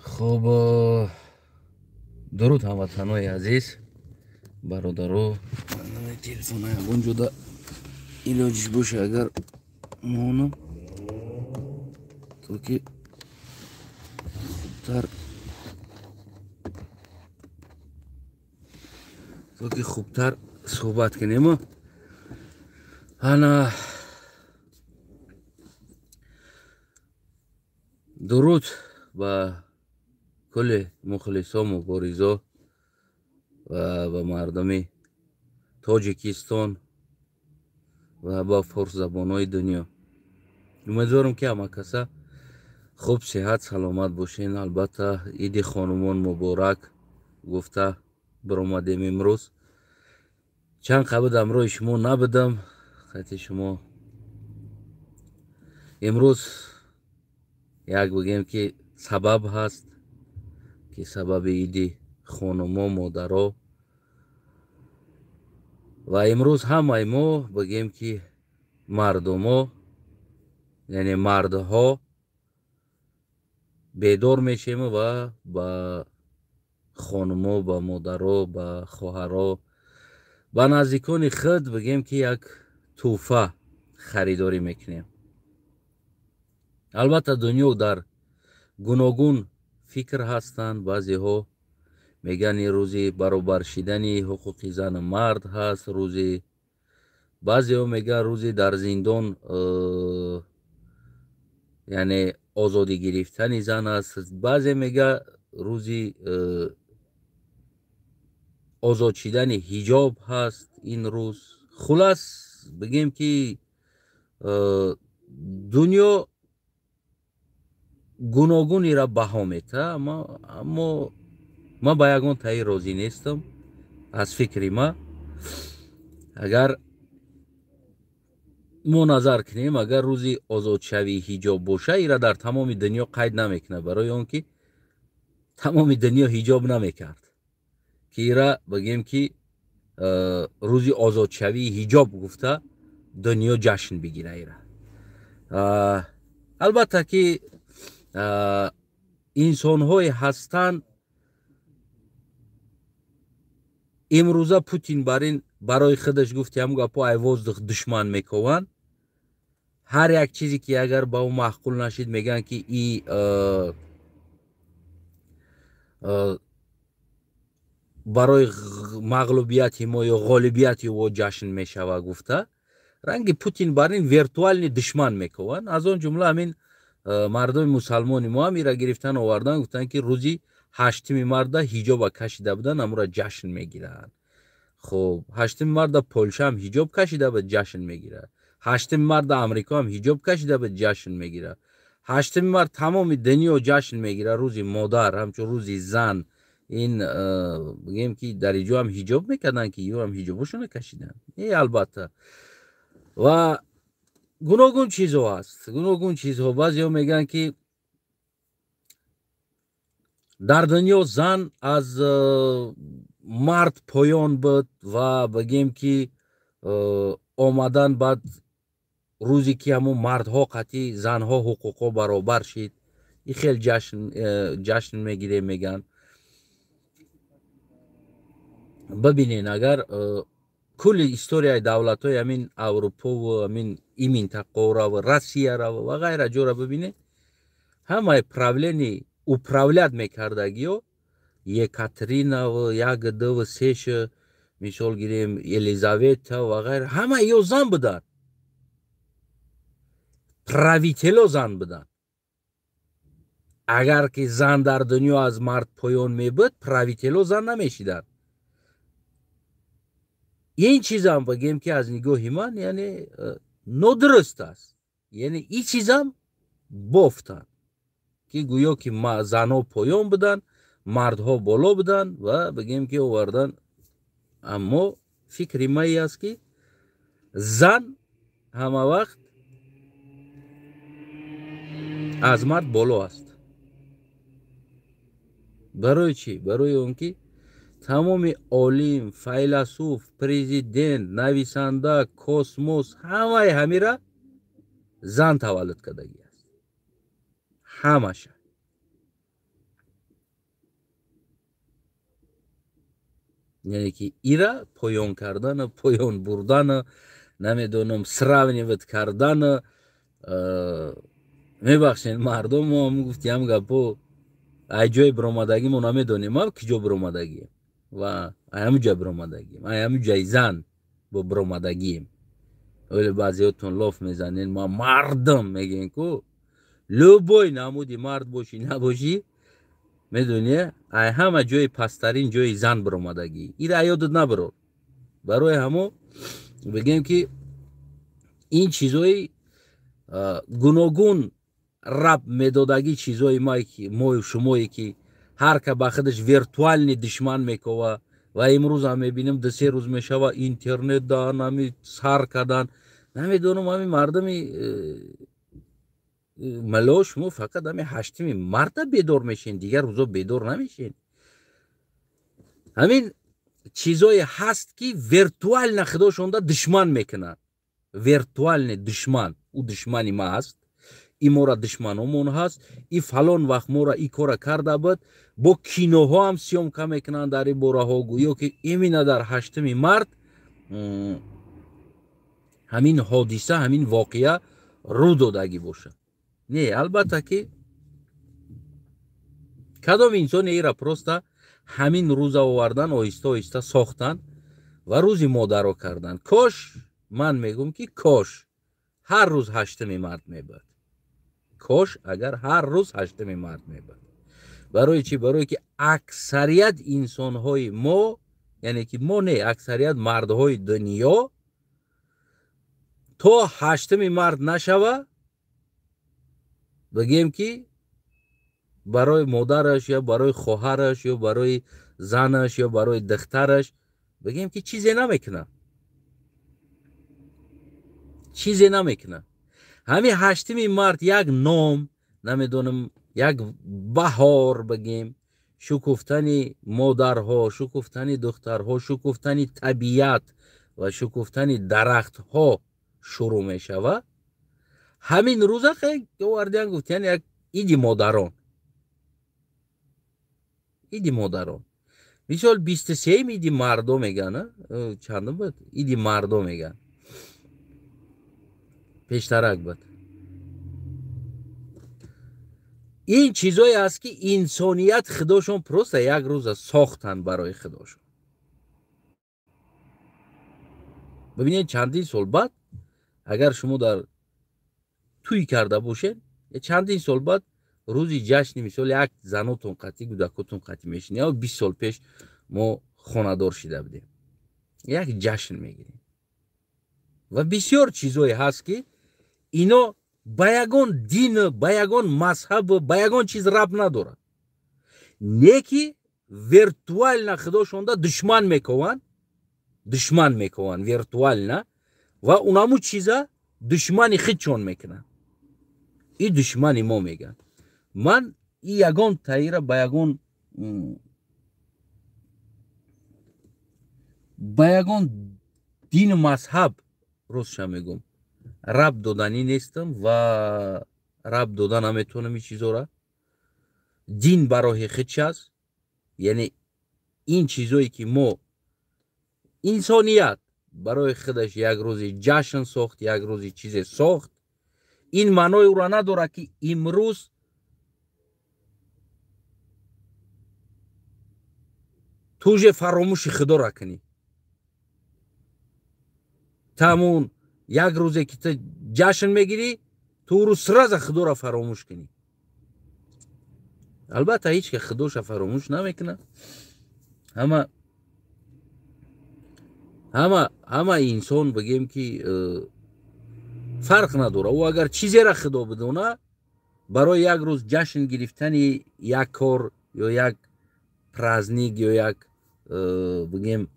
خب درود هموطنای عزیز برادرو تلفن ягон ҷуда илоҷиш боша агар монам то ки хубтар суҳбат кунем. ана дуруд ба кулли мухлисо муборизо ва ба мардуми тоҷикистон ва ба форсзабонои дунё. умедворам ки ҳама каса хуб сиҳат саломат бошен. албатта иди хонумон муборак гуфта биромадем. имрӯз чанд қабат ҳамроҳи шумо набудам. хати шумо имрӯз як бигем ки сабаб ҳаст ки сабаби иди хонумо модаро ва имрӯз ҳамаи мо бигем ки мардумо яъне мардҳо бедор мешем ва ба хонумо ба модаро ба хоҳаро ба наздикони худ бигем ки як тӯҳфа харидорӣ мекунем. албатта дунё дар гуногун фикр ҳастанд. баъзеҳо мегӯянд ин рӯзи баробаршидани ҳуқуқи зану мард ҳаст, рӯзи баъзеҳо мегӯянд рӯзи дар зиндон яъне озодӣ гирифтани зан аст, баъзе мегӯянд рӯзи озод шидани ҳиҷоб ҳаст ин рӯз. хулас бигем ки дунё гуногун ира баҳо метаҳад, аммо ман ба ягон таи розӣ нестам. аз фикри ман агар мо назар кунем, агар рӯзи озодшавии ҳиҷоб боша, ира дар тамоми дунё қайд намекунад, барои он ки тамоми дунё ҳиҷоб намекард ки ира бигем ки рӯзи озодшавии ҳиҷоб гуфта дунё ҷашн бигира. ира албатта ки инсонҳое ҳастанд. имрӯза Путин барои худаш гуфти ҳам гапҳо ай воздух душман мекованд. ҳар як чизе ки агар ба ӯ маъқул нашид мегӯянд ки и барои мағлубияти мо ё ғолибияти ӯ ҷашн мешавад гуфта ранги Путин бар ин виртуални душман мекованд. аз он ҷумла ҳамин мардуми мусалмони мо ҳам ира гирифтан овардан гуфтанд ки рӯзи 8 марда ҳиҷоба кашида буданд, амра ҷашн мегиранд. хуб 8 марда Полша ҳам ҳиҷоб кашида буд, ҷашн мегирад. 8 марда Амрико ҳам ҳиҷоб кашида буд, ҷашн мегирад. 8 мард тамоми дунё ҷашн мегирад, рӯзи модар, ҳамчун рӯзи зан. ин бигем ки дар иҷо ҳам ҳиҷоб мекарданд ки ё ҳам ҳиҷобошона кашиданд. албатта ва гуногун чизҳо ҳаст, гуногун чизҳо. баъзеҳо мегӯянд ки дар дунё зан аз мард поён буд ва бигем ки омадан баъд рӯзе ки ҳамун мардҳо қатъи занҳо ҳуқуқҳо баробар шид, и хел ҷашн мегирем мегӯянд. бибинед агар кулли историяи давлатҳои ҳамин аврупову ҳамин ин минтақаҳоро Россияро ва ғайра ҷора бибинед, ҳамаи правлени управлят мекардагиҳо Екатеринаву, 1, 2, 3 мисол гирем Елизавета ва ғайра, ҳамаи ё зан буданд. правитело зан буданд. агар ки зан дар дунё аз мард поён мебуд, правитело зан намешиданд. ин чизам бигем ки аз нигоҳи ман яъне нодуруст аст. яъне ин чизам бофтанд ки гӯё ки занҳо поён буданд, мардҳо боло буданд ва бигем ки овардан. аммо фикри ман ин аст ки зан ҳама вақт аз мард боло аст. барои чӣ? барои он ки тамоми олим, файласуф, президент, нависанда, космос, ҳамаи ҳамира зан таваллуд кардагӣ аст. ҳамаша. یعنی که ایرا پایان کردن پایان بردن نمیدونم سراونیوت کردن میبخشین مردم ما هم گفتی هم گپو ای جای برآمدگی ما نمیدونیم ما کجا برآمدگیم و همه جا برآمدگیم همه جای زن با برآمدگیم ولی بعضیاتون لاف میزنین ما مردم میگین کو لوبوی نمودی مرد باشی نباشی میدونی همه جای پسترین جای زن برآمدگی ایره یادت نبرو برای همو بگیم که این چیزای گوناگون رب میدادگی چیزای ما و شمایی که هر که با خودش ویرتوال دشمن میکوه و امروز هم میبینیم دو سه روز میشوه اینترنت دارن همی سر کردن نمیدونم همی مردمی ملا شما فقط همی هشتمی مرد بیدار میشین دیگر روزا بیدار نمیشین همین چیزای هست که ویرتوال نخداشونده دشمن میکنن ویرتوال دشمن او دشمنی ما هست این ما را دشمنمون هست این فلان وقت ما را این کار کرده بود با کینوها هم سیام کم میکنن در این باره ها گویا که ایمینه در هشتمی مرد همین حادثه همین واقعه رو دادگی باشه نه البته که کدام انسان ایرا پروستا همین روز آوردن آیسته آیسته ساختن و روزی مادر کردن کاش من میگم که کاش هر روز هشتمی مرد میبود کاش اگر هر روز هشتمی مرد میبود برای چی؟ برای که اکثریت انسان های ما یعنی که ما نه اکثریت مردهای دنیا تا هشتمی مرد نشوه بگیم که برای مادرش یا برای خواهرش یا برای زنش یا برای دخترش بگیم که چیزی نمیکنه چیزی نمیکنه همین هشتمی مرد یک نام نمیدونم یک بهار بگیم شکفتن مادرها شکفتن دخترها شکفتن طبیعت و شکفتن درخت ها شروع می شود همین روزا خیلی گواردیان گفتن یک ایدی مادران ایدی مادران مثال 23 ایدی مردم میگن چندم بود ایدی مردم میگن پیشترک بود این چیزایی است که انسانیت خداشون پروست یک روز ساختن برای خداشون ببینید چندین سال بعد اگر شما در توی کرده باشین چندین سال بعد روزی جشنی مثال یک زناتون قطعی کودکاتون قطعی میشین یا 20 سال پیش ما خانه‌دار شده بودیم یک جشن میگیریم و بسیار چیزایی هست که اینا با یگان دین با یگان مذهب با یگان چیز رب نداره نیکی ویرتوال نه خداشونده دشمن میکوان ویرتوال نه و اونامو چیزا دشمنی خودشون میکنن این دشمنی ما میگن من این یگان تایره با یگان دین مذهب روزش میگم رب دادنی نیستم و رب دادن نمیتونم این چیزا را دین برای خودش است یعنی این چیزایی که ما انسانیت برای خودش یک روزی جشن ساخت یک روزی چیز ساخت این معنای او را نداره که امروز توجه فراموش خدا را کنی تمون یک روزی که تو جشن میگیری تو رو سرز خدا را فراموش کنی البته هیچ که خداش فراموش نمیکنه همه انسان بگیم که فرق نداره و اگر چیزی را خدا بدونه برای یک روز جشن گرفتن یک کار یا یک پرازنیک یا یک بگیم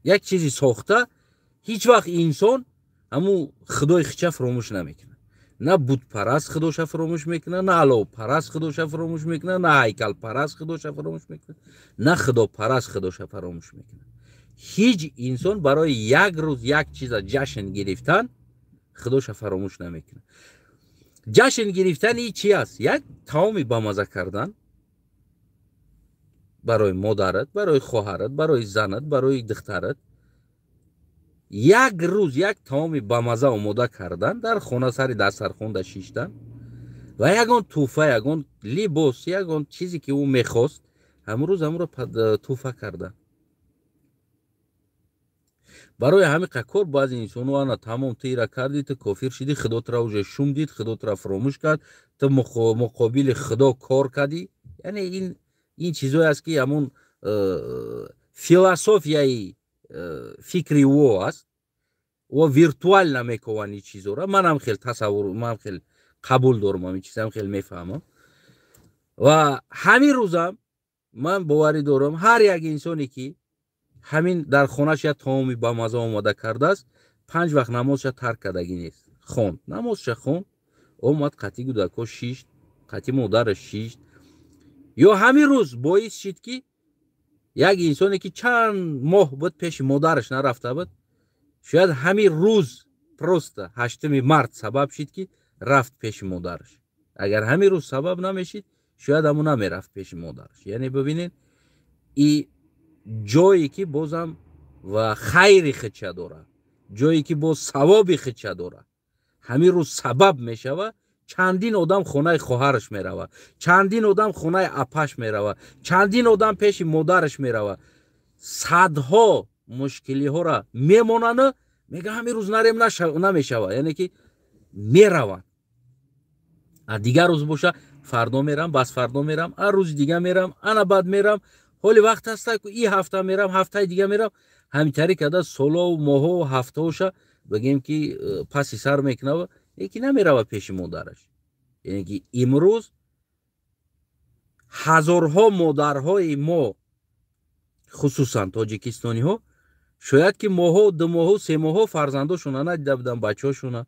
یک چیزی ساخته هیچ وقت انسان همو خدای خچه فراموش نمیکنه نه بود پرست خداش فراموش میکنه نه علاو پرست خداش فراموش میکنه نه هیکل پرست خداش فراموش میکنه نه خدا پرست خداش فراموش میکنه هیچ انسان برای یک روز یک چیز جشن گرفتن خداش فراموش نمیکنه جشن گرفتن این چی است یک طعامی با مزه کردن барои модарат, барои хоҳарат, барои занат, барои духтарат як рӯз як таоми бамаза омода кардан, дар хона сари дастархонда шиштан ва ягон тӯҳфа, ягон либос, ягон чизе ки ӯ мехост, ҳамрӯз ҳамро тӯҳфа кардан. барои ҳамин кор баъзе инсоно ана тамом тира карди, ту кофир шиди, худотро уже шум дид, худотро фаромӯш кард, ту муқобили худо кор кардӣ. яъне ин чизое аст ки ҳамон философияи фикри ӯ аст. ӯ виртуал намекунад ин чизоро. манам хел тасаввур, ман хел қабул дорам, ҳамин чизам хел мефаҳмам. ва ҳамин рӯзам ман боварӣ дорам ҳар як инсоне ки ҳамин дар хонааш як таоми бамаза омода кардааст, 5 вақт намозша тарк кардагӣ нест. хонд, намозша хонд, омад қатъи гӯдако шишт, қатъи модараш шишт. ё ҳамин рӯз боис шид ки як инсоне ки чанд моҳ буд пеши модараш нарафта буд, шояд ҳамин рӯз просто 8 март сабаб шид ки рафт пеши модараш. агар ҳамин рӯз сабаб намешид, шояд ҳамон намерафт пеши модараш. яъне бибинед и ҷое ки бозам ва хайри худша дорад, ҷое ки боз савоби худша дорад. ҳамин рӯз сабаб мешава, чандин одам хонаи хоҳараш мерава, чандин одам хонаи апаш мерава, чандин одам пеши модараш мерава, садҳо мушкилиҳоро мемонану мега ҳамин рӯз нарем намешава, яъне ки мераванд. дигар рӯз боша фардо мерам, бас фардо мерам, рӯзи дига мерам, ана баъд мерам, ҳоли вақт аста и ҳафта мерам, ҳафтаи дига мерам. ҳамин тариқада солову моҳу ҳафтаоша бигем ки паси сар мекунава, яке намерава пеши модараш. яъне ки имрӯз ҳазорҳо модарҳои мо, хусусан тоҷикистониҳо, шояд ки моҳу, 2 моҳу, 3 моҳу фарзандошона надида буданд, бачаҳошона.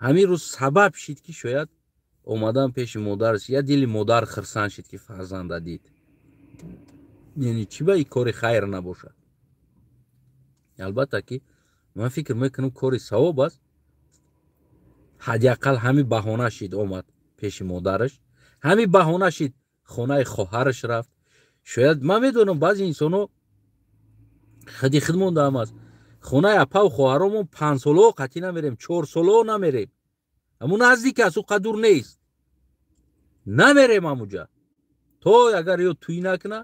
ҳамин рӯз сабаб шид ки шояд омадан пеши модараш, я дили модар хирсанд шид ки фарзанда дид. яъне чӣ ба ин кори хайр набошад? албатта ки ман фикр мекунам кори савоб аст. ҳадиақал ҳамин баҳона шид омад пеши модараш, ҳамин баҳона шид хонаи хоҳараш рафт. шояд ман медонам баъзе инсоно хади худ мондаам аст, хонаи апаву хоҳаромон 5 солао қатъи намерем, 4 солао намерем, ҳамун наздик аст, ӯ қадур нест, намерем ҳамуҷа. то агар ё тӯй накуна,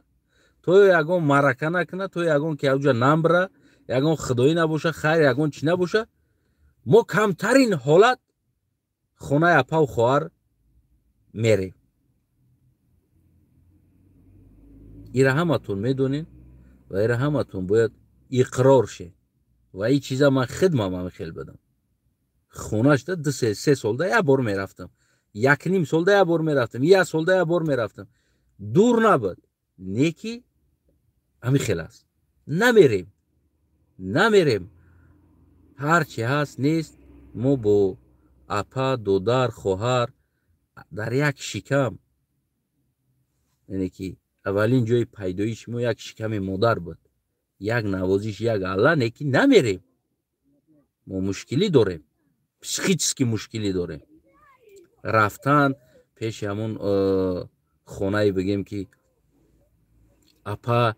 то ягон маърака накуна, то ягон ки ҳавҷа намбра, ягон худоӣ набоша, хайр ягон чӣ набоша, мо камтарин ҳолат хонаи апаву хоҳар мерем. ира ҳаматон медонем ва ира ҳаматон бояд иқрор шед. ва ин чиза ман хидмам хел будам. хонашда 2-3 солда як бор мерафтам, 1.5 солда як бор мерафтам, 1 солда як бор мерафтам. дур набуд. неки ҳамин хел аст. намерем. ҳарчи ҳаст нест, мо бо апа, додар, хоҳар дар як шикам, яъне ки аввалин ҷои пайдоиши мо як шиками модар буд, як навозиш, як алла, неки намерем. мо мушкилӣ дорем, психически мушкилӣ дорем. рафтан пеши ҳамон хонаи бигем ки апа,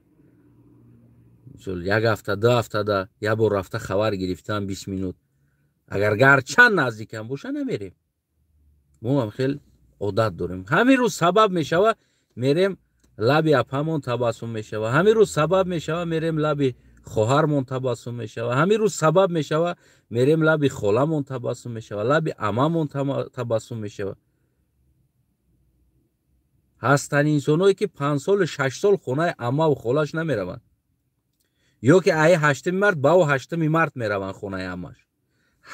як ҳафта, 2 ҳафтада як бор рафта хабар гирифтан 20 минут, агар гарчанд наздикам боша намерем. мо ҳам хел одат дорем. ҳамин рӯз сабаб мешава мерем лаби апамон табассум мешава, ҳамин рӯз сабаб мешава мерем лаби хоҳармон табассум мешава, ҳамин рӯз сабаб мешава мерем лаби холамон табассум мешава, лаби амамон табассум мешава. ҳастанд инсоное ки 5 солу 6 сол хонаи аммаву холаш намераванд, ё ки аи 8 март баъо 8 март мераванд хонаи аммаш.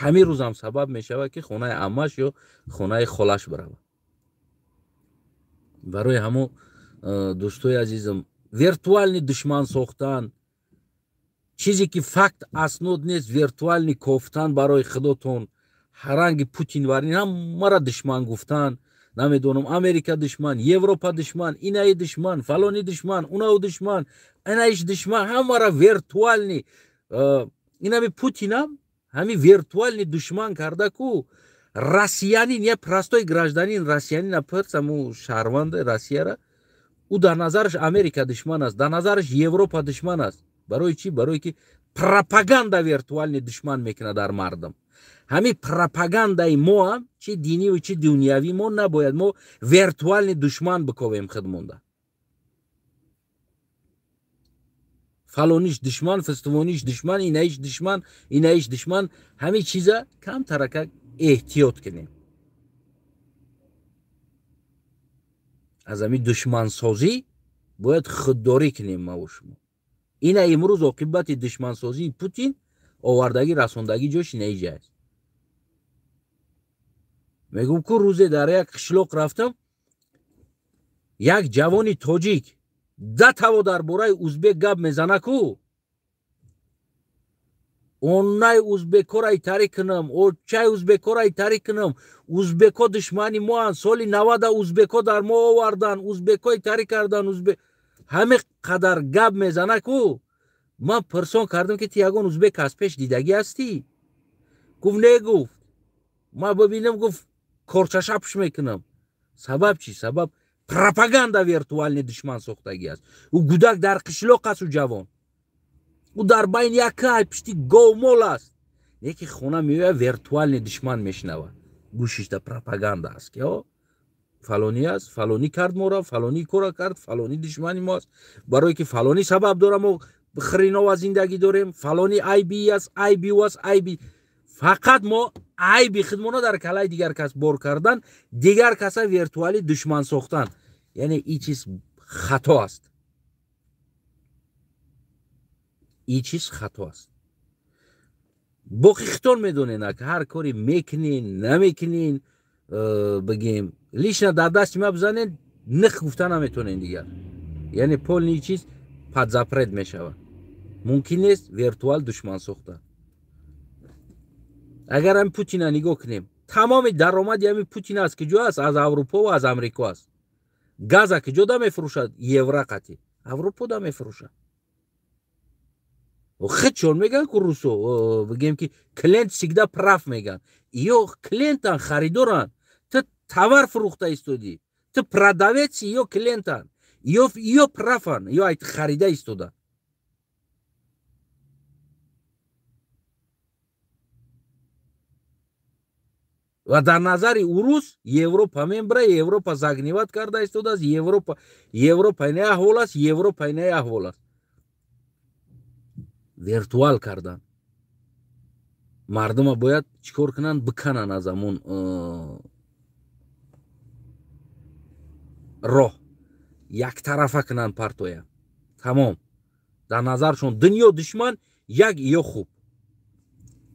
ҳамин рӯзам сабаб мешава ки хонаи аммаш ё хонаи холаш баравад. барои ҳамо дӯстои азизам, виртуални душман сохтан, чизе ки факт аснод нест, виртуални кофтан барои худотон, ҳаранги путинварин ҳамаро душман гуфтан, намедонам америка душман, европа душман, инаи душман, фалони душман, унау душман, инаиш душман, ҳамаро виртуални инами путинам ҳамин виртуални душман карда ку россиянин, я простой гражданин россиянин пирсам ӯ шаҳрванди россияра, او در نظرش امریکا دشمن است، در نظرش یوروپا دشمن است. برای چی؟ برای که پروپاگاندا ویرتوال دشمن میکنه در مردم. همین پروپاگاندای ما هم چی دینی و چی دنیوی ما نباید ما ویرتوال دشمن بکویم خودمونده. فلانیش دشمن، فستوانیش دشمن، اینایش دشمن، اینایش دشمن، همین چیزا کم ترک احتیاط کنیم. از همین دشمن سازی باید خودداری کنیم ما و شما. اینا امروز عاقبت دشمن سازی پوتین آوردگی رساندگی جاش نیجه است. میگم که روزی در یک قشلاق رفتم، یک جوانی تاجیک ده تا درباره ازبک گپ میزنه کو اونای ازبک‌ها را تحریک کنم، او چای ازبک‌ها را تحریک کنم، ازبک‌ها دشمنی ما هستند، سال 90 ازبک‌ها در ما آوردن، ازبک‌ها تحریک کردن، همه قدر گپ میزنه کو. من پرسان کردم که تی یگان ازبک از پیش دیدگی هستی؟ گفت نه. گفت ما ببینم، گفت کارچشپش میکنم. سبب چی؟ سبب پروپاگاندا ویرتوال دشمن ساختگی است. او گودک در قشلاق است، و جوان او در بین یک کای پشتی گو مول است، یکی خونه میوه ویرتوال دشمن میشنوه، گوشش در پروپاگاندا است که فلانی است، فلانی کرد ما را، فلانی کورا کرد، فلانی دشمنی ماست، برای که فلانی سبب داره ما بخرینا و زندگی داریم، فلانی ای بی است، ای بی است، ای بی. فقط ما ای بی خودمون در کلای دیگر کس بار کردن، دیگر کسا ویرتوال دشمن ساختن. یعنی این چیز خطا است. این چیز خطا است. با خیختان میدونین که هر کاری میکنین نمیکنین بگیم لیشنا در دست ما بزنین، نخ گفتن نمیتونین دیگر. یعنی پول این چیز پدزپرد میشود. ممکن نیست ویرتوال دشمن ساختن. اگر هم پوتین نگاه کنیم، تمام درآمد همین پوتین است که جو است، از اروپا و از امریکا است. گاز که جو دا میفروشد یورو قطعی اروپا دا میفروشد. و خودشون میگن که روسو بگیم که کلینت سیگدا پراف میگن، یا کلینتان خریدارن، تو تاور فروخته ایستودی، تو پراداویت یا کلینتان یا پرافن یا ایت خریده ایستوده. و در نظر اوروس یوروپا ممبره، یوروپا زگنیوت کرده ایستوده است، یوروپا اینه احوال است، یوروپا اینه احوال است. ویرتوال کردن. مردم باید چیکار کنن؟ بکنن از همون راه، یک طرفه کنن پرتویا. تمام در نظرشون دنیا دشمن، یک یا خوب.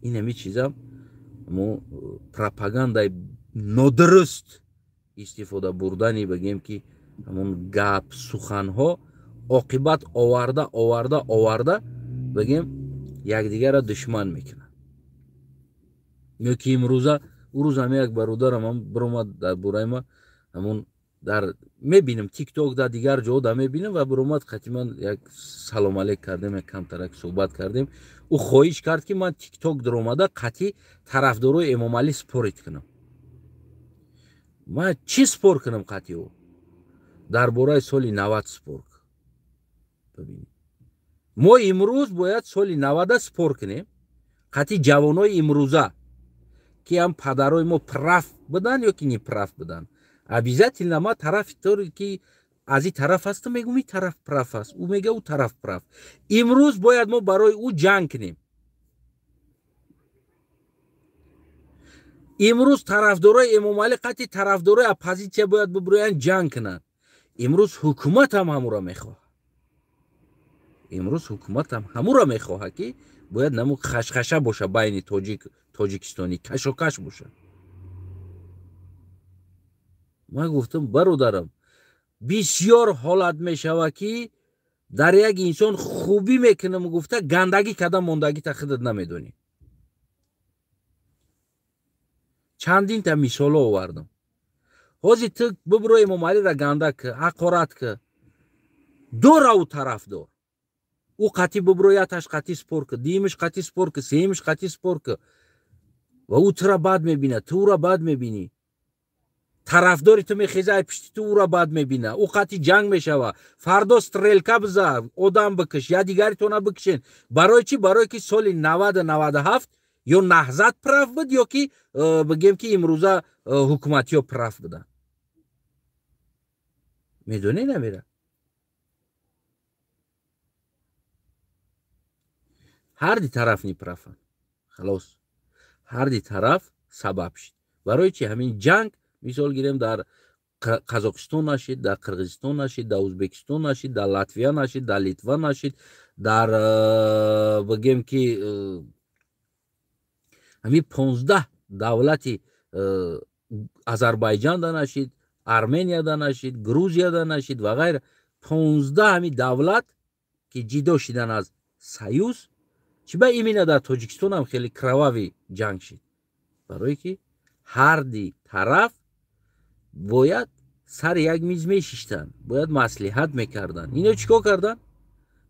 این همی چیزا مو پروپاگاندای نادرست استفاده بردنی بگیم که همون گپ سخنها عاقبت آورده بگیم یکدیگر را دشمن میکنن. یکی امروزه هم یک برادرم هم برآمد در برای ما، همون در میبینم تیک توک در دیگر جا دا میبینم و برآمد خطیما یک سلام علیک کردیم، یک کم ترک صحبت کردیم. او خواهش کرد که من تیک توک در اومده قطعی طرفدارای امام علی سپورت کنم. من چی سپور کنم؟ قطعی او درباره سال 90 سپور. ببینید ما امروز باید سال 90 سپور کنیم. قطعی جوانای امروزه که هم پدرای ما پرف بدن یا که نی پرف بدن، ابیزت ما طرف طور که از این طرف هست، میگم این طرف پرف است، او میگه او طرف پرف. امروز باید ما برای او جنگ کنیم. امروز طرفدارای امام علی قطعی طرفدارای اپوزیسیون باید ببروین جنگ کنن. امروز حکومت هم همون را میخواه. امروز حکومت هم همون را میخواه که باید نمو خشخشه باشه بین تاجیکستانی، کشاکش باشه. من گفتم برادرم بسیار حالت میشوه که در یک انسان خوبی میکنم، گفته گندگی کدام موندگی تا خودت نمیدونی. چندین تا مثال آوردم. حاجی تو ببرو امام علی را گنده که حقارت که دور او طرف دار، او قطعی ببرو یتش قطعی سپور که، دیمش قطعی سپور که، سیمش قطعی سپور که، و او تو را بد میبینه، تو را بد میبینی. طرفداری تو میخیزه پشتی تو او را بد میبینه، او خطی جنگ میشوه، فردا استرلکا بزن، آدم بکش یا دیگری تو نبکشین. برای چی؟ برای که سال 90-97 یا نهضت پرف بود یا که بگیم که امروزه حکومتی ها پرف بودن. میدونی نمیره. هر دی طرف نیپرفن خلاص، هر دی طرف سبب شد. برای چی؟ همین جنگ مثال گیریم در قزاقستان نشید، در قرغیزستان نشید، در ازبکستان نشید، در لاتویا نشید، در لیتوا نشید، در بگیم که همین 15 دولتی آذربایجان دا نشید، ارمنیا دا نشید، گروزیا دا نشید و غیره. 15 همین دولت که جدا شدن از سیوز، چی به ایمینه در تاجیکستان هم خیلی کرووی جنگ شد. برای که هر دی طرف باید سر یک میز میشیشتن، باید مصلحت میکردن. اینا چیکار کردن؟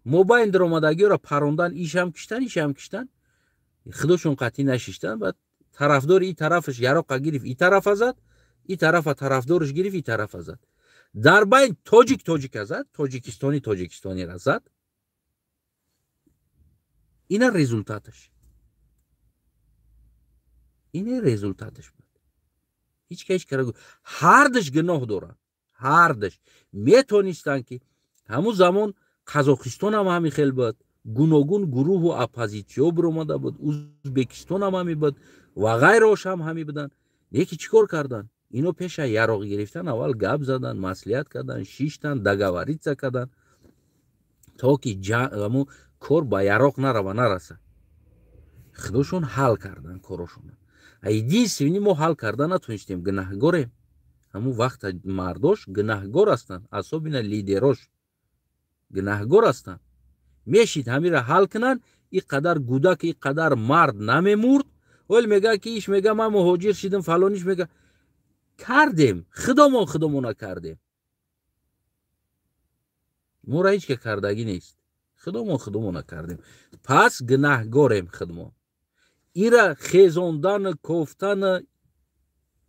موبایل در آمدگی را پروندن، ایش هم کشتن، ایش هم کشتن، خودشون قطعی نشیشتن. بعد طرفدار این طرفش یراق گرفت این طرف ازد، این طرف طرفدارش گرفت این طرف ازد. در بین تاجیک ازد، تاجیکستانی را زد. اینا رزولتاتش، اینه رزولتاتش بود. هیچ کس کرده هردش گناه دارن، هردش میتونستن که همون زمان قزاقستان هم همی خیلی بود، گوناگون گروه و اپوزیسیون برآمده بود، ازبکستان هم همی بود و غیرش هم همی بودن. یکی چیکار کردن؟ اینو پیش یراق گرفتن، اول گپ زدن، مصلحت کردن، شیشتن، دگاوریت کردن تا که همون کار با یراق نرسه. خودشون حل کردن کارشون. ایدین سوینی ما حل کردن نتونستیم، گناهگاریم. همون وقت مرداش گناهگار هستن، اصابینا لیدراش گناهگار هستن. میشید همین را حل کنن، این قدر گودک، این قدر مرد نمیمورد. ولی میگه که ایش میگه من مهاجر شدم، فلانیش میگه کردیم، خودمون کردیم. ما را هیچ که کردگی نیست، خودمون کردیم. پس گناهگاریم خودمون. ایرا خیزوندن کفتن،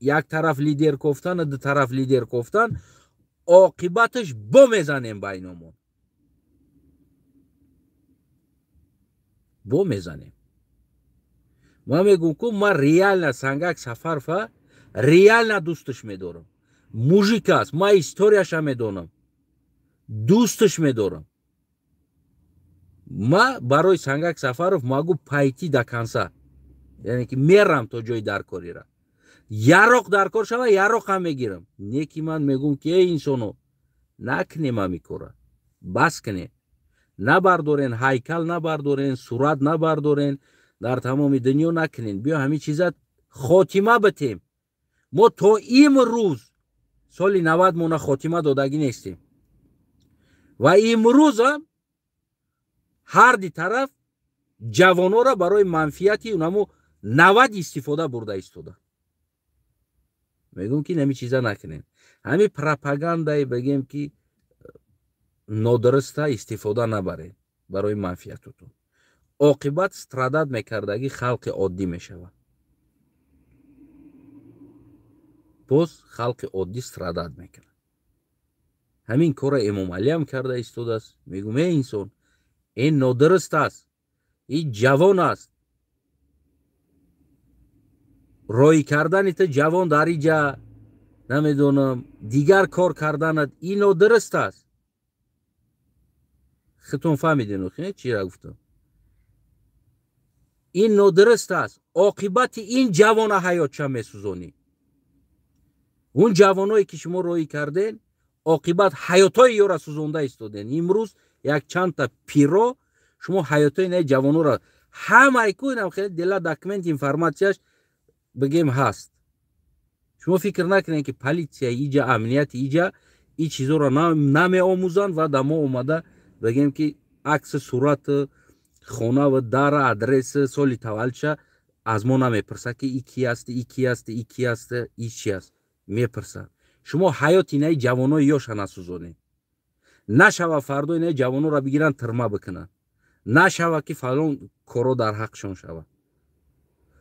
یک طرف لیدر کفتن، دو طرف لیدر کفتن، عاقبتش بمیزنیم بینمون، بمیزنیم. من میگم که من ریال نه سنگک سفر فا ریال نه دوستش میدارم، موژیک است، من استوریاش هم میدونم، دوستش میدارم. ما برای سنگک سفرف مگو پایتی دکنسا، یعنی که میرم تا جای درکاری را، یراق درکار شوه یراق هم میگیرم. نیکی من میگم که ای انسانو نکنیم همی کاره، بس کنه، نبردارین هیکل، نبردارین صورت، نبردارین در تمام دنیا نکنین. بیا همین چیزات خاتمه بتیم. ما تا امروز سال 90 مونه خاتمه دادگی نیستیم و امروز هم هر دی طرف جوانو را برای منفیتی اونمو 90 استفاده برده ایستاده. میگم که نمی چیزا نکنین. همین پروپاگاندای بگیم که نادرسته استفاده نبرین برای منفیتتون. عاقبت استرادت میکردگی خلق عادی میشوه. پس خلق عادی استرادت میکنه. همین کار امام علی هم کرده ایستاده است. میگم ای انسان، این نادرست است، این جوان است، رای کردن تو جوان در اینجا نمیدونم دیگر کار کردنت این نادرست است. خودتون فهمیدین چی را گفتم؟ این نادرست است. عاقبت این جوان حیات چه میسوزونی؟ اون جوانایی که شما رای کردین عاقبت حیاتای یا را سوزونده ایستادین. امروز یک چند تا پیرو شما حیاتای نه جوانو را همه کوینم خیلی دلا داکمنت اینفورماسیاش بگیم هست. شما فکر نکنین که پلیسیا ایجا، امنیت ایجا این چیزا را نمی آموزن و دما اومده بگیم که عکس صورت خانه و در ادرس سالی تولدش از ما نمیپرسه که ای کی است، ای کی است، ای کی است، ای چی است. میپرسن. شما حیات اینه جوانای یاش نسوزونین. نشوه فردا اینه جوانو را بگیرن ترمه بکنن. نشوه که فلان کارو در حقشون شوه.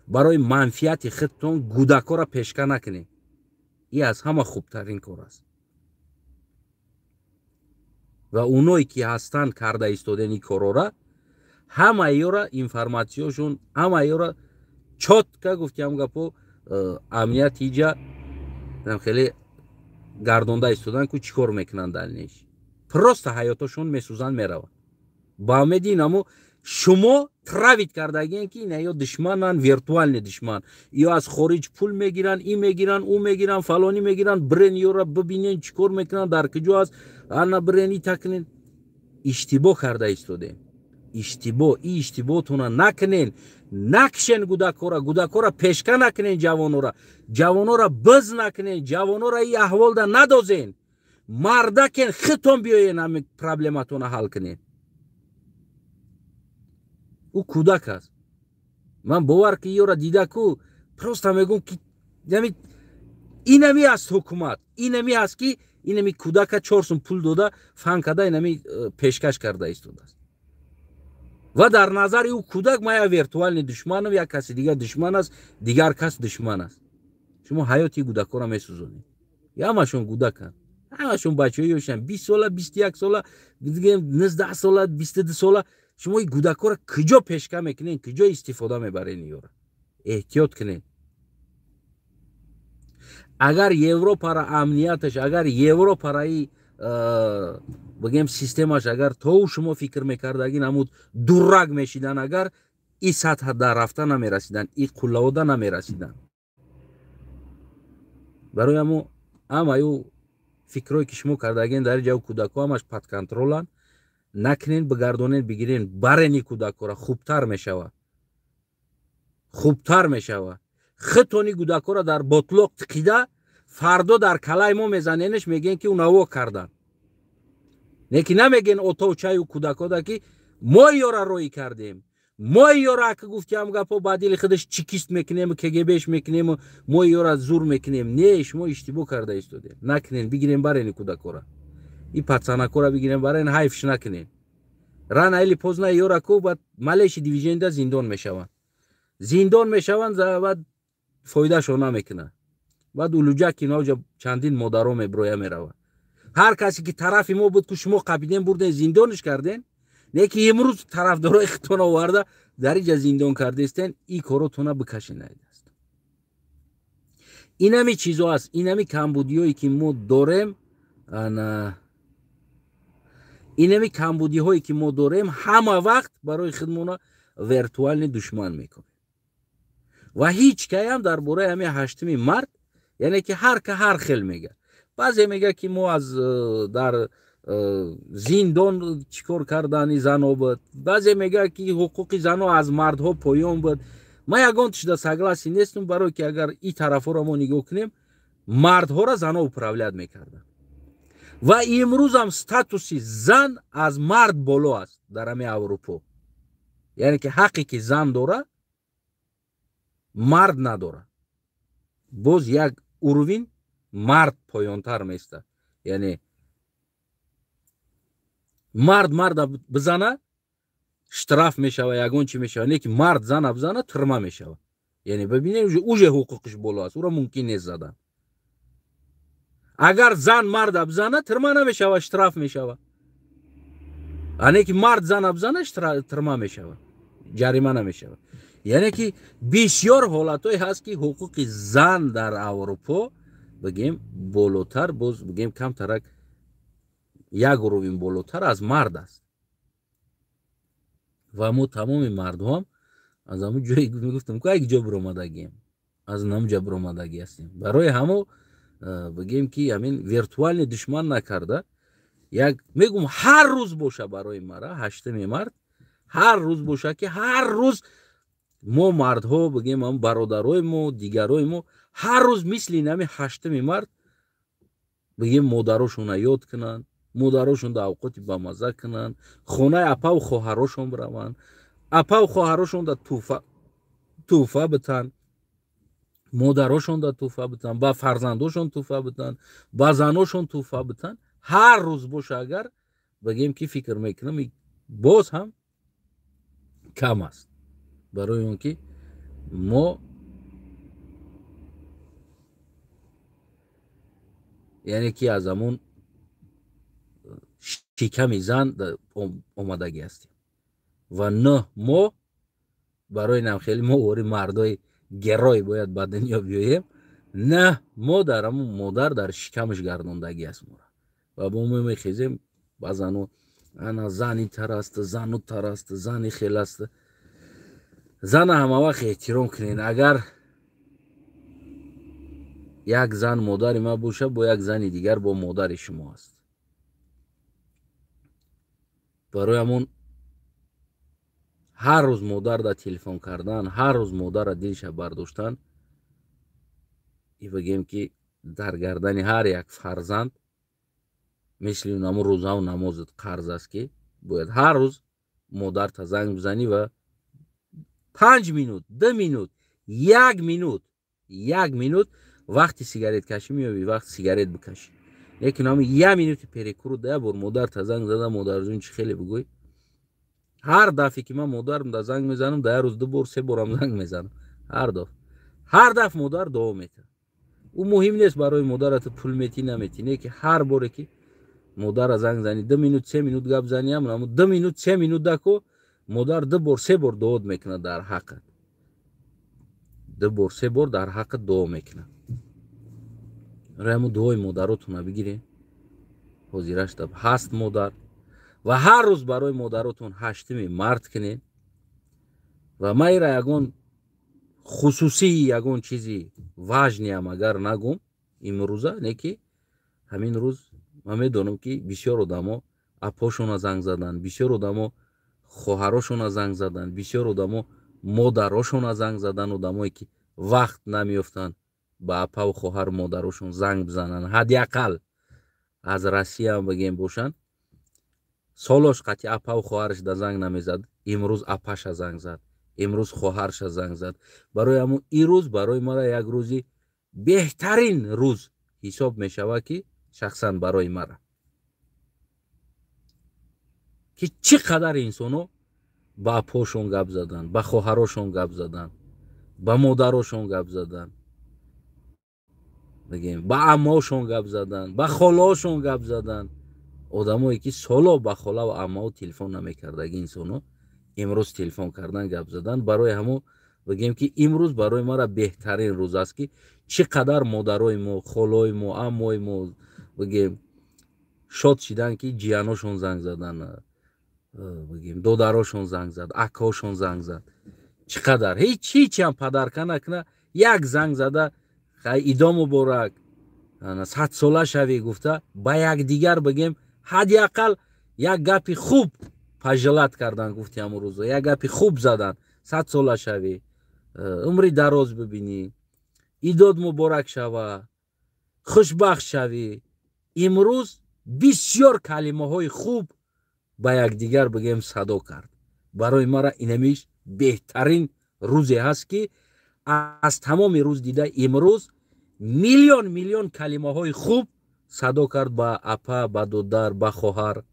برای منفیت خودتون گودکا را پیشکه نکنین. این از همه خوبترین کار است و اونایی که هستند کرده ایستادن این کارا را همه ایورا اینفرماسیونشون همه ایورا چوت که گفتیم گپو امنیت ایجا خیلی گردونده ایستادن که چیکار میکنن دلنیش پروست حیاتشون میسوزن میرون با امید نمو شما تراوید کردگین که اینا یا دشمنن ویرتوال دشمن یا از خارج پول میگیرن این میگیرن اون میگیرن فلانی میگیرن برن یا را ببینین چیکار میکنن در کجا است انا برنی تکنین اشتباه کرده ایستاده اشتباه این اشتباهتون نکنین نکشن گودکورا پیشکه نکنین جوانورا بز نکنین جوانورا این احوال دا ندازین مردکن خطون بیاین همین پرابلماتون حل کنین او کودک است من باور که یورا دیده کو پروستا میگم که اینمی است حکومت اینمی است که اینمی کودک 400 پول داده فهم کرده اینمی پیشکش کرده ایستاده است و در نظر او کودک ما یا ویرتوال دشمنم یا کسی دیگر دشمن است دیگر کس دشمن است شما حیاتی کودکا را میسوزونید یا همشون کودکن همشون بچه‌ایشون 20 ساله 21 ساله دیگه 19 ساله 22 ساله شما این کودکا را کجا پیشکش میکنین کجا استفاده میبرین یورا احتیاط کنین اگر یوروپا را امنیتش اگر یوروپا را بگیم سیستمش اگر تو شما فکر میکردگین همون دورگ میشیدن اگر این سطح در رفته نمیرسیدن این قلاوده نمیرسیدن برای همه ایو فکرهایی که شما کردگین در جاو کودکا همش پد کنترولن نکنین بگردونین بگیرین برنی کودکا را خوبتر میشوه خطونی کودکا را در بطلق تقیده فردا در کلای ما میزنینش میگین که اونها کردن نیکی نمیگین اوتو چای و کودکا دا که ما یورا روی کردیم ما یورا که گفتیم گپا بعدیل خودش چیکیست میکنیم کگبش میکنیم ما یورا زور میکنیم نه شما اشتباه کرده ایستاده نکنین بگیریم برین کودکا را این پتسانکا را بگیریم برین حیفش نکنین ران ایلی پوزنا یورا کو بعد مالش دیویژن دا زندان میشون بعد فایده شو نمیکنه بعد اولوجا که نوجا چندین مادرها میبرویا میروه هر کسی که طرف ما بود که شما قبیدین بردین زندانش کردین نه که امروز طرفدارای خودتون آورده در اینجا زندان کرده استین این کاراتون بکشین است اینمی چیزا است اینمی کمبودیایی که ما داریم اینمی کمبودی هایی که ما داریم همه وقت برای خودمون ویرتوال دشمن میکنه و هیچ که هم درباره همین 8 مرد یعنی که هر خیل میگه بعضی میگه که ما از در زندان چیکار کردن زنها بود بعضی میگه که حقوق زنها از مردها پایان بود ما یگان تشده سگلاسی نیستم برای که اگر این طرف ها را ما نگاه کنیم مردها را زنها اپراولیت میکردن و امروز هم ستاتوسی زن از مرد بالا است در همه اروپا یعنی که حقی که زن داره مرد نداره باز یک اروین مرد پایانتر میسته یعنی مرد بزنه شتراف میشوه یگان چی میشوه نه که مرد زن بزنه ترمه میشوه یعنی ببینید اوجه حقوقش بالا است او را ممکن نیست زدن اگر زن مرد بزنه ترمه نمیشوه شتراف میشوه یعنی که مرد زن بزنه ترمه میشوه جریمه نمیشوه یعنی که بسیار حالتایی هست که حقوق زن در اروپا بگیم بالاتر باز بگیم کم ترک یک رویم بالاتر از مرد است و ما تمام مردم هم از همون جایی میگفتم که یک جا برآمدگیم از نام جا برآمدگی هستیم برای همو بگیم که همین ویرتوال دشمن نکرده یک میگم هر روز باشه برای مرا 8 مرد هر روز باشه که هر روز ما مردها بگیم هم برادرای ما دیگرای ما هر روز مثل اینمی 8 مرد بگیم مادراشون یاد کنن مادراشون در اوقات بامزه کنن خونه اپا و خواهراشون برون اپا و خواهراشون در توفه بتن مادراشون در توفه بتن با فرزنداشون توفه بتن با زناشون توفه بتن هر روز باشه اگر بگیم که فکر میکنم باز هم کم است برای اون که ما یعنی که از همون شکم زن آمادگی هستیم و نه ما برای نم خیلی ما وری مردای گرای باید به دنیا بیاییم نه ما در همون مادر در شکمش گرداندگی است ما و با ما میخیزیم بازانو انا زنی تر است زنو تر است زنی خیلی است زن همه وقت احترام کنین اگر یک زن مادر ما باشه با یک زن دیگر با مادر شما است برای همون هر روز مادر را تلفن کردن هر روز مادر را دلش برداشتن ای بگیم که در گردن هر یک فرزند مثل اون روزه و نمازت قرض است که باید هر روز مادر تا زنگ بزنی و 5 minut 2 minut 1 minut 1 minut وقتی سیگارت کشی میابی وقت سیگارت بکشی لیکن همین 1 minut پریکورو ده بر مادر تا زنگ زده مادر جون چی خیلی بگوی هر دفعه که من مادرم دا زنگ میزنم در روز 2 بار 3 بارم زنگ میزنم هر دفعه مادر دعا میکنه او مهم نیست برای مادرت پول میتی نمیتی نه که هر باره که مادر زنگ زنی 2 minut 3 minut گپ زنی هم 2 minut 3 minut دکو مادر 2 بار 3 بار دعا میکنه در حقت 2 بار 3 بار در حق دعا میکنه رامو دعای مادراتون بگیرین حاضرش دب هست مادر و هر روز برای مادراتون هشتمی مرد کنین و مایرا یگون خصوصی یگون چیزی واجنی هم اگر نگم امروزه نه که همین روز من میدونم که بسیار آدما اپاشون زنگ زدن بسیار آدما خواهراشون زنگ زدن بسیار آدما مادراشون زنگ زدن آدمایی که وقت نمیافتن با اپا و خواهر مادراشون زنگ بزنن حداقل از روسیه هم بگیم باشن سالش قطعی اپا و خواهرش در زنگ نمیزد امروز اپاش زنگ زد امروز خواهرش زنگ زد برای همون این روز برای ما را یک روزی بهترین روز حساب میشود که شخصا برای ما را که چقدر انسانو با اپاشون گپ زدن با خواهراشون گپ زدن با مادراشون گپ زدن بگیم با عماشون گپ زدن با خالاشون گپ زدن آدمایی که سالا با خالا و عمو تلفن نمیکردگی انسانو امروز تلفن کردن گپ زدن برای همو بگیم که امروز برای ما را بهترین روز است که چقدر مادرای ما خالای ما عموی ما بگیم شاد شدن که جیاناشون زنگ زدن بگیم دادراشون زنگ زد اکاشون زنگ زد چقدر هیچ هم پدر کنه یک زنگ زده ایدا مبارک 100 ساله شوی گفته با یک دیگر بگیم حداقل یک گپی خوب پژلت کردن گفتی همون روزا یک گپی خوب زدن 100 ساله شوی عمری دراز ببینی ایداد مبارک شوه خوشبخت شوی امروز بسیار کلمه های خوب با یک دیگر بگیم صدا کرد برای ما را اینمیش بهترین روزی هست که از تمام روز دیده امروز میلیون کلمه های خوب صدا کرد با اپا با دودر با خواهر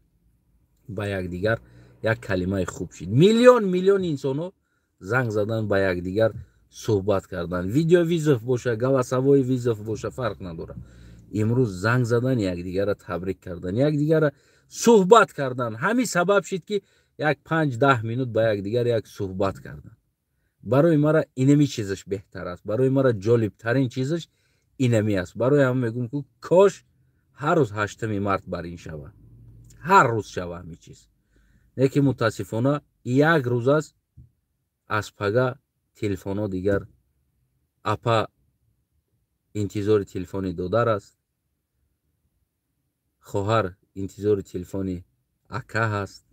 با یک دیگر یک کلمه خوب شد میلیون انسانو زنگ زدن با یک دیگر صحبت کردن ویدیو ویزف باشه گواسوای ویزف باشه فرق نداره امروز زنگ زدن یک دیگر را تبریک کردن یک دیگر را صحبت کردن همین سبب شد که یک 5-10 minut با یک دیگر یک صحبت کردن برای ما را اینمی چیزش بهتر است برای ما را جالب ترین چیزش اینمی است برای هم میگم که کاش هر روز 8 مارت بر این شود هر روز شود همین چیز نه که متاسفانه یک روز است از پگه تلفن ها دیگر اپا انتظار تلفنی دادر است خواهر انتظار تلفنی اکا هست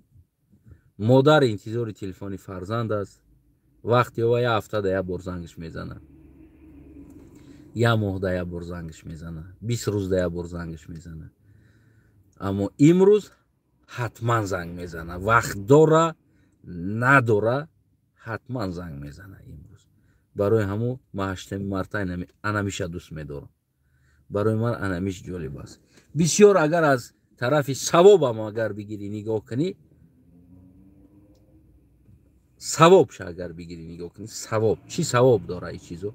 مادر انتظار تلفنی فرزند است وقتی و یا هفته ده بار زنگش میزنه یا ماه ده بار زنگش میزنه 20 روز ده بار زنگش میزنه اما امروز حتما زنگ میزنه وقت داره نداره حتما زنگ میزنه امروز برای همو ما 8 مارت انمیشه دوست میدارم برای من انمیش جالب است بسیار اگر از طرف ثواب هم اگر بگیری نگاه کنی ثواب شه اگر بگیری نگاه کنی ثواب چی ثواب داره این چیزو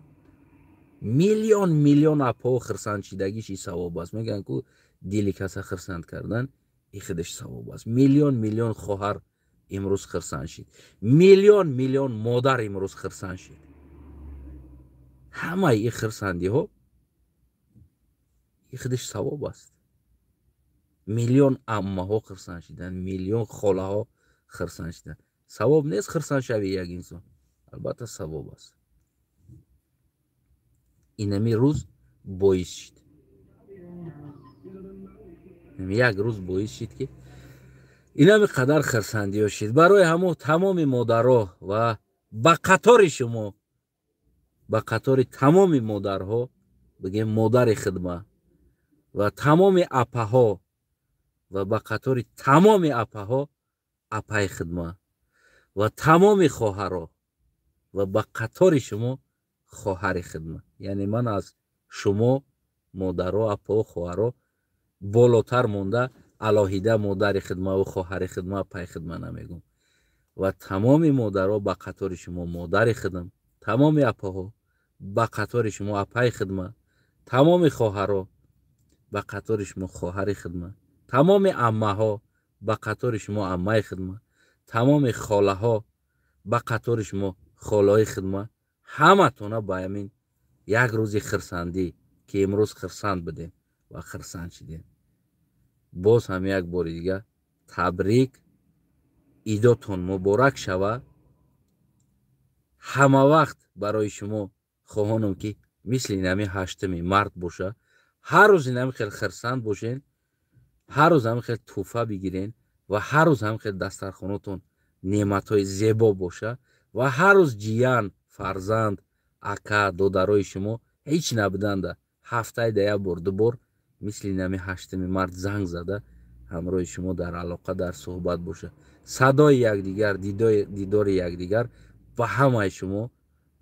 میلیون میلیون اپا خرسند چیدگیش ای ثواب است. میگن که دیلی کسا خرسند کردن ای خودش ثواب است. میلیون میلیون خواهر امروز خرسند شید، میلیون میلیون مادر امروز خرسند شید. همه ای خرسندی ها ای خودش ثواب است. میلیون عمه ها خرسند شدن، میلیون خاله ها خرسند شدن. ثواب نیست خرسند شوی یک انسان؟ البته ثواب است. اینمی روز باعث شد، یک روز باعث شد که اینمی قدر خرسندی ها شد. برای همه تمام مادرها و به قطار شما، به قطار تمام مادرها بگیم مادر خدمه و تمام اپاها و به قطار تمام اپاها اپای خدمه و تمام خواهرها و به قطار شما خواهر خدمه. یعنی من از شما مادرها اپا و خواهرها بالاتر مونده علاهیده مادر خدمه و خواهر خدمه اپای خدمه نمیگم. و تمام مادرها به قطار شما مادر خدمه، تمام اپاها به قطار شما اپای خدمه، تمام خواهرها به قطار شما خواهر خدمه، تمام عمه ها به قطار شما عمه خدمه، تمام خاله ها به قطار شما خالای خدمه. همه تونه با همین یک روز خرسندی که امروز خرسند بدین و خرسند شدین. باز هم یک بار دیگه تبریک، ایداتون مبارک شوه. همه وقت برای شما خواهانم که مثل اینمی 8 مارس باشه. هر روز اینمی خیلی خرسند باشین، هر روز هم خیلی توفه بگیرین و هر روز هم خیلی دسترخانتون نعمت‌های زیبا باشه و هر روز جیان، فرزند، اکا، دادرای شما هیچ نبودنده هفته ده بار دو بار مثل اینمی 8 مارس زنگ زده همراه شما در علاقه در صحبت باشه. صدای یکدیگر، دیدار یکدیگر و همه شما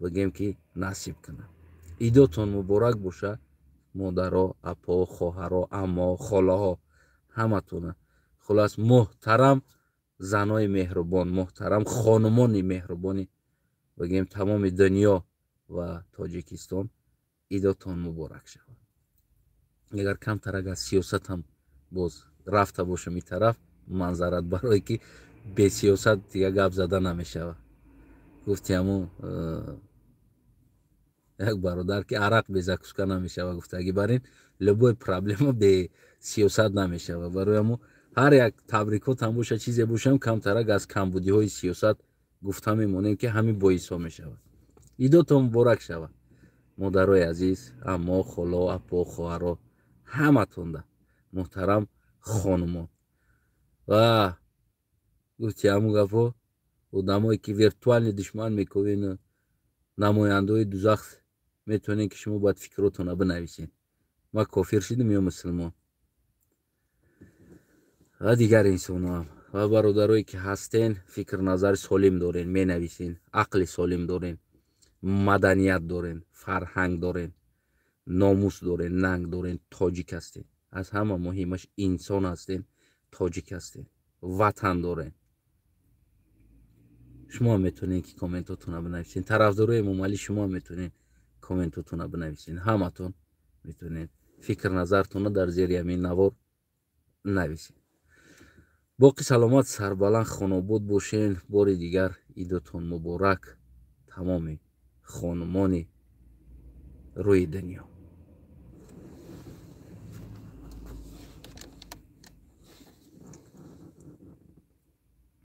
بگیم که نصیب کنه. ایداتون مبارک باشه. مادرها، اپا، خواهرها، عمه، خاله ها همه تونه. خلاص محترم زنای مهربان، محترم خانمان مهربانی بگیم تمام دنیا و تاجیکستان ایداتون مبارک شود. اگر کم ترک از سیاست هم باز رفته باشه می طرف منظرت برای که به سیاست دیگه گپ زده نمیشه. گفتی همون یک برادر که عرق بیزه کسکه نمیشه و گفته اگه برین لبوی پرابلم به سیاست نمیشه و برای همون هر یک تبریکات هم باشه چیزی باشه کم ترک از کمبودی های سیاست گفته میمونیم که همین باعث ها میشه. ایداتون مبارک شود مادرای عزیز، اما خالا، اپا، خواهرها همه تونده محترم خانمان. و گفتی همون گفت آدمایی که ویرتوال دشمن میکنین نماینده دوزخ میتونین که شما باید فکراتون بنویسین. ما کافر شدیم یا مسلمان و دیگر انسان هم و برادرایی که هستین فکر نظر سالم دارین مینویسین، عقل سالم دارین، مدنیت دارین، فرهنگ دارین، ناموس دارین، ننگ دارین، تاجیک هستین. از همه مهمش انسان هستین، تاجیک هستین، وطن دارین. شما میتونین که کامنتاتون رو بنویسین. طرفدارای امام علی شما میتونین کامنتاتون رو بنویسین. همتون میتونین فکر نظرتون رو در زیر همین نوار نویسین. باقی سلامت سربلند خانوباد باشین. بار دیگر ایدتون مبارک تمام خانمان روی دنیا.